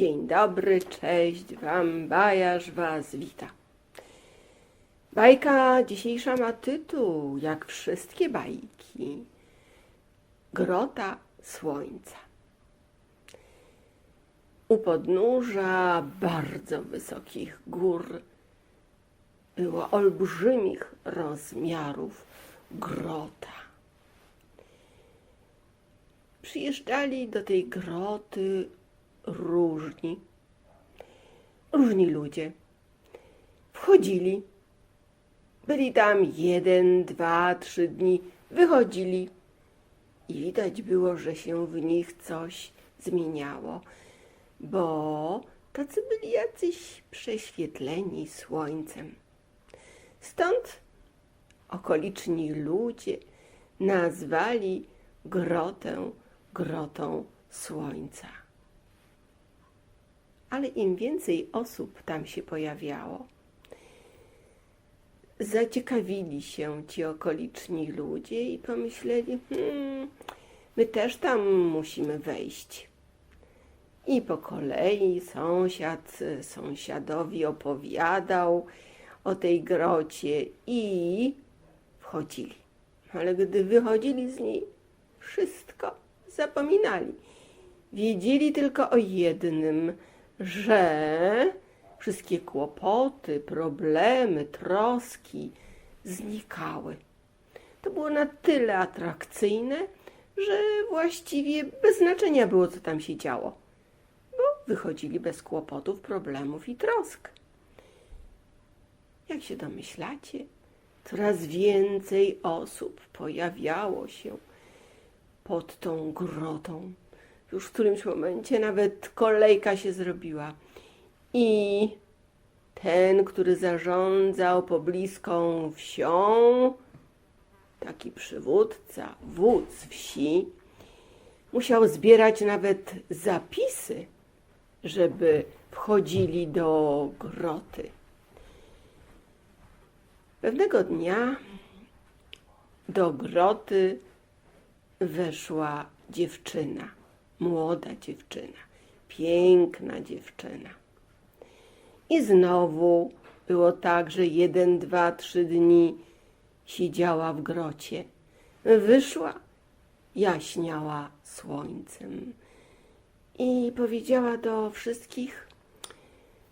Dzień dobry, cześć wam, Bajarz was wita. Bajka dzisiejsza ma tytuł, jak wszystkie bajki, Grota Słońca. U podnóża bardzo wysokich gór była olbrzymich rozmiarów grota. Przyjeżdżali do tej groty różni ludzie. Wchodzili, byli tam 1, 2, 3 dni, wychodzili i widać było, że się w nich coś zmieniało, bo tacy byli jacyś prześwietleni słońcem. Stąd okoliczni ludzie nazwali grotę Grotą Słońca. Ale im więcej osób tam się pojawiało, zaciekawili się ci okoliczni ludzie i pomyśleli, my też tam musimy wejść. I po kolei sąsiad sąsiadowi opowiadał o tej grocie i wchodzili. Ale gdy wychodzili z niej, wszystko zapominali. Wiedzieli tylko o jednym, że wszystkie kłopoty, problemy, troski znikały. To było na tyle atrakcyjne, że właściwie bez znaczenia było, co tam się działo, bo wychodzili bez kłopotów, problemów i trosk. Jak się domyślacie, coraz więcej osób pojawiało się pod tą grotą. Już w którymś momencie nawet kolejka się zrobiła. I ten, który zarządzał pobliską wsią, taki przywódca, wódz wsi, musiał zbierać nawet zapisy, żeby wchodzili do groty. Pewnego dnia do groty weszła dziewczyna, młoda dziewczyna, piękna dziewczyna. I znowu było tak, że 1, 2, 3 dni siedziała w grocie. Wyszła, jaśniała słońcem i powiedziała do wszystkich,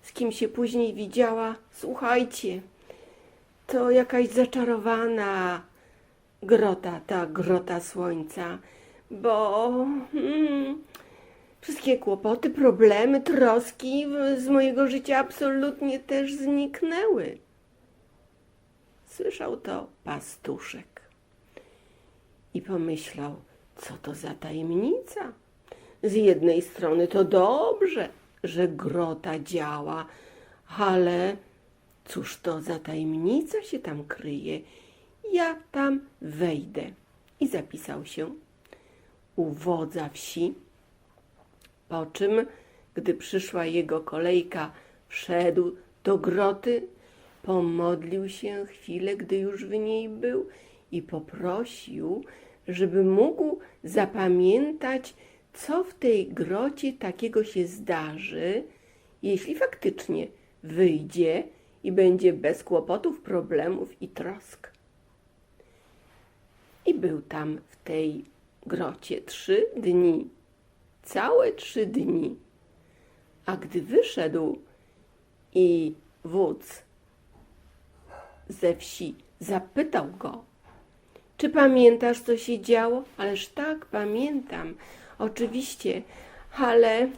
z kim się później widziała, słuchajcie, to jakaś zaczarowana grota, ta grota słońca, bo wszystkie kłopoty, problemy, troski z mojego życia absolutnie też zniknęły. Słyszał to pastuszek i pomyślał, co to za tajemnica. Z jednej strony to dobrze, że grota działa, ale cóż to za tajemnica się tam kryje? Ja tam wejdę. I zapisał się u wodza wsi, po czym, gdy przyszła jego kolejka, wszedł do groty, pomodlił się chwilę, gdy już w niej był i poprosił, żeby mógł zapamiętać, co w tej grocie takiego się zdarzy, jeśli faktycznie wyjdzie i będzie bez kłopotów, problemów i trosk. I był tam w tej grocie 3 dni, całe 3 dni. A gdy wyszedł i wódz ze wsi zapytał go, czy pamiętasz, co się działo? Ależ tak, pamiętam, oczywiście, ale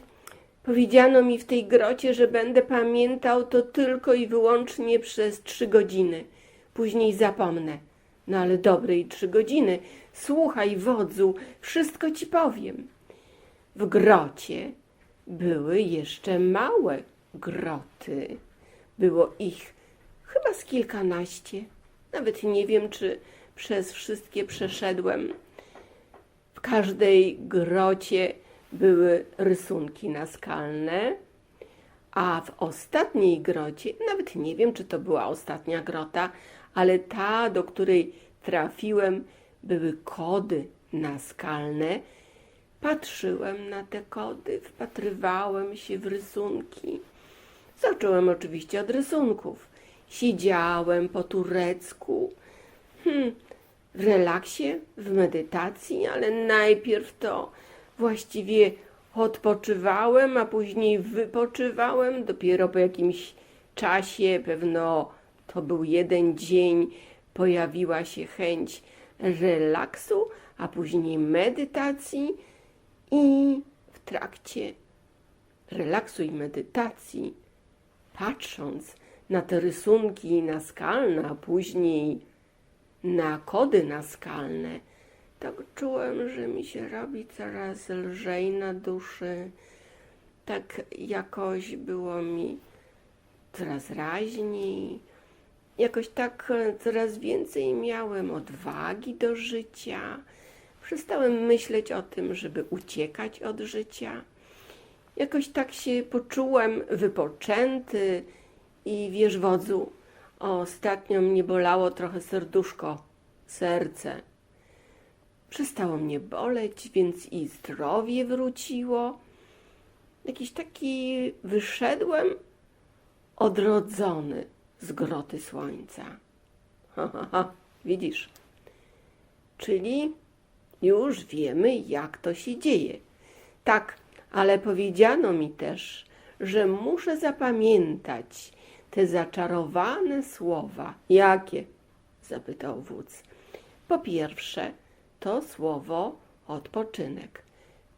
powiedziano mi w tej grocie, że będę pamiętał to tylko i wyłącznie przez 3 godziny. Później zapomnę. No ale dobrej 3 godziny. Słuchaj, wodzu, wszystko ci powiem. W grocie były jeszcze małe groty. Było ich chyba z kilkanaście. Nawet nie wiem, czy przez wszystkie przeszedłem. W każdej grocie były rysunki naskalne, a w ostatniej grocie, nawet nie wiem, czy to była ostatnia grota, ale ta, do której trafiłem, były kody naskalne, Patrzyłem na te kody, wpatrywałem się w rysunki. Zacząłem oczywiście od rysunków. Siedziałem po turecku, w relaksie, w medytacji, ale najpierw to właściwie odpoczywałem, a później wypoczywałem. Dopiero po jakimś czasie, pewno to był jeden dzień, pojawiła się chęć relaksu, a później medytacji i w trakcie relaksu i medytacji, patrząc na te rysunki naskalne, a później na kody naskalne, tak czułem, że mi się robi coraz lżej na duszy. Tak jakoś było mi coraz raźniej. Jakoś tak coraz więcej miałem odwagi do życia. Przestałem myśleć o tym, żeby uciekać od życia. Jakoś tak się poczułem wypoczęty i wiesz, wodzu, ostatnio mnie bolało trochę serce. Przestało mnie boleć, więc i zdrowie wróciło. Jakiś taki wyszedłem odrodzony z groty słońca. Widzisz? Czyli już wiemy, jak to się dzieje. Tak, ale powiedziano mi też, że muszę zapamiętać te zaczarowane słowa. Jakie? Zapytał wódz. Po pierwsze, to słowo odpoczynek.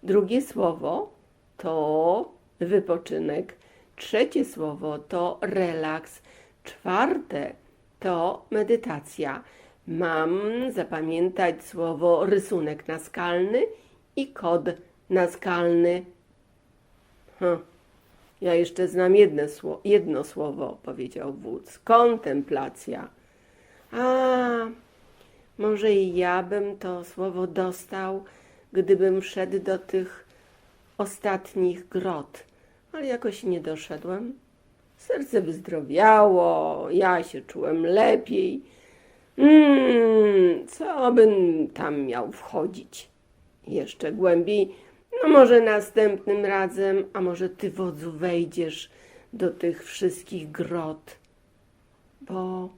Drugie słowo to wypoczynek. Trzecie słowo to relaks. Czwarte to medytacja. Mam zapamiętać słowo rysunek naskalny i kod naskalny. Ja jeszcze znam jedno słowo, powiedział wódz. Kontemplacja. Może i ja bym to słowo dostał, gdybym szedł do tych ostatnich grot, ale jakoś nie doszedłem. Serce wyzdrowiało, ja się czułem lepiej. Co bym tam miał wchodzić? Jeszcze głębiej? No może następnym razem, a może ty, wodzu, wejdziesz do tych wszystkich grot, bo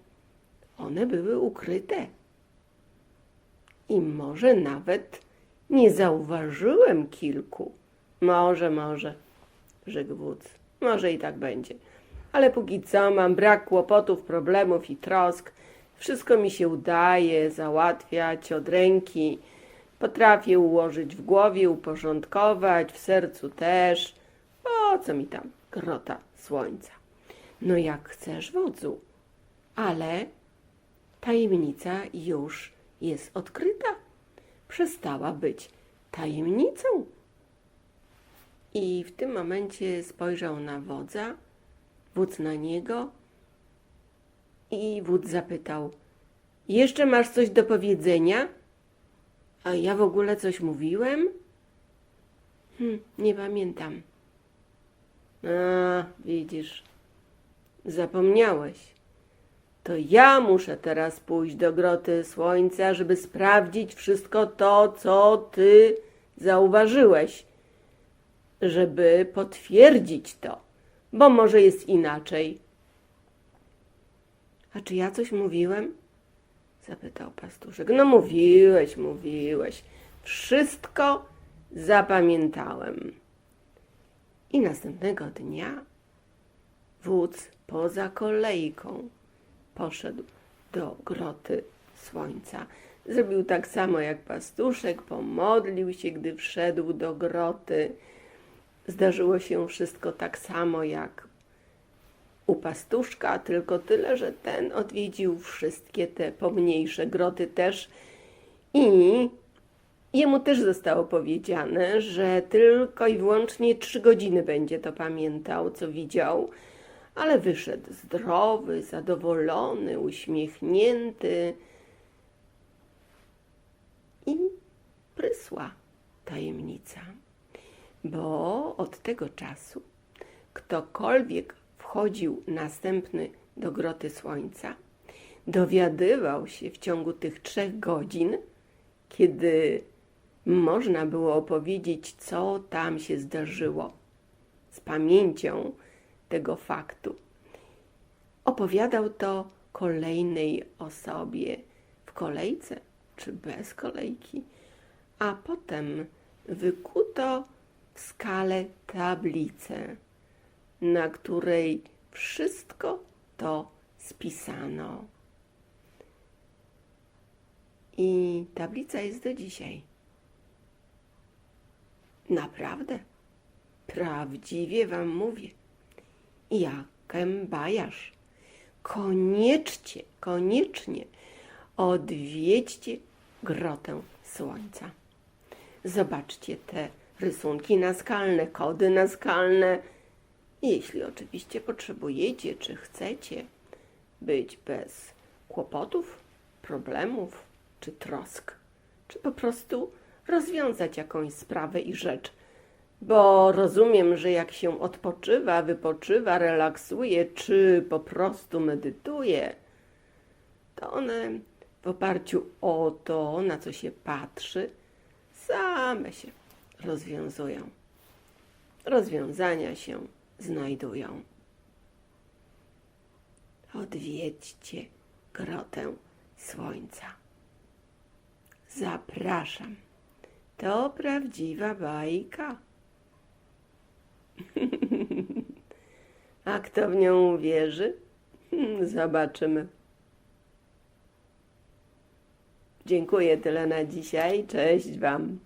one były ukryte. I może nawet nie zauważyłem kilku. Może, rzekł wódz. Może i tak będzie. Ale póki co mam brak kłopotów, problemów i trosk. Wszystko mi się udaje załatwiać od ręki. Potrafię ułożyć w głowie, uporządkować, w sercu też. Po co mi tam grota słońca? No jak chcesz, wodzu. Ale tajemnica już jest odkryta. Przestała być tajemnicą. I w tym momencie spojrzał na wodza, wódz na niego i wódz zapytał: jeszcze masz coś do powiedzenia? A ja w ogóle coś mówiłem? Nie pamiętam. Widzisz, zapomniałeś. To ja muszę teraz pójść do groty słońca, żeby sprawdzić wszystko to, co ty zauważyłeś, żeby potwierdzić to, bo może jest inaczej. A czy ja coś mówiłem? Zapytał pastuszek. No mówiłeś. Wszystko zapamiętałem. I następnego dnia wódz poza kolejką poszedł do groty słońca. Zrobił tak samo jak pastuszek, pomodlił się, gdy wszedł do groty. Zdarzyło się wszystko tak samo jak u pastuszka, tylko tyle, że ten odwiedził wszystkie te pomniejsze groty też i jemu też zostało powiedziane, że tylko i wyłącznie 3 godziny będzie to pamiętał, co widział, ale wyszedł zdrowy, zadowolony, uśmiechnięty i prysła tajemnica, bo od tego czasu ktokolwiek wchodził następny do groty słońca, dowiadywał się w ciągu tych 3 godzin, kiedy można było opowiedzieć, co tam się zdarzyło, z pamięcią tego faktu. Opowiadał to kolejnej osobie w kolejce czy bez kolejki, a potem wykuto w skale tablicę, na której wszystko to spisano. I tablica jest do dzisiaj. Naprawdę, prawdziwie wam mówię. Jakem bajarz. Koniecznie odwiedźcie Grotę Słońca. Zobaczcie te rysunki naskalne, kody naskalne. Jeśli oczywiście potrzebujecie, czy chcecie być bez kłopotów, problemów, czy trosk, czy po prostu rozwiązać jakąś sprawę i rzecz. Bo rozumiem, że jak się odpoczywa, wypoczywa, relaksuje, czy po prostu medytuje, to one w oparciu o to, na co się patrzy, same się rozwiązują. Rozwiązania się znajdują. Odwiedźcie Grotę Słońca. Zapraszam. To prawdziwa bajka. A kto w nią uwierzy? Zobaczymy. Dziękuję, tyle na dzisiaj. Cześć wam.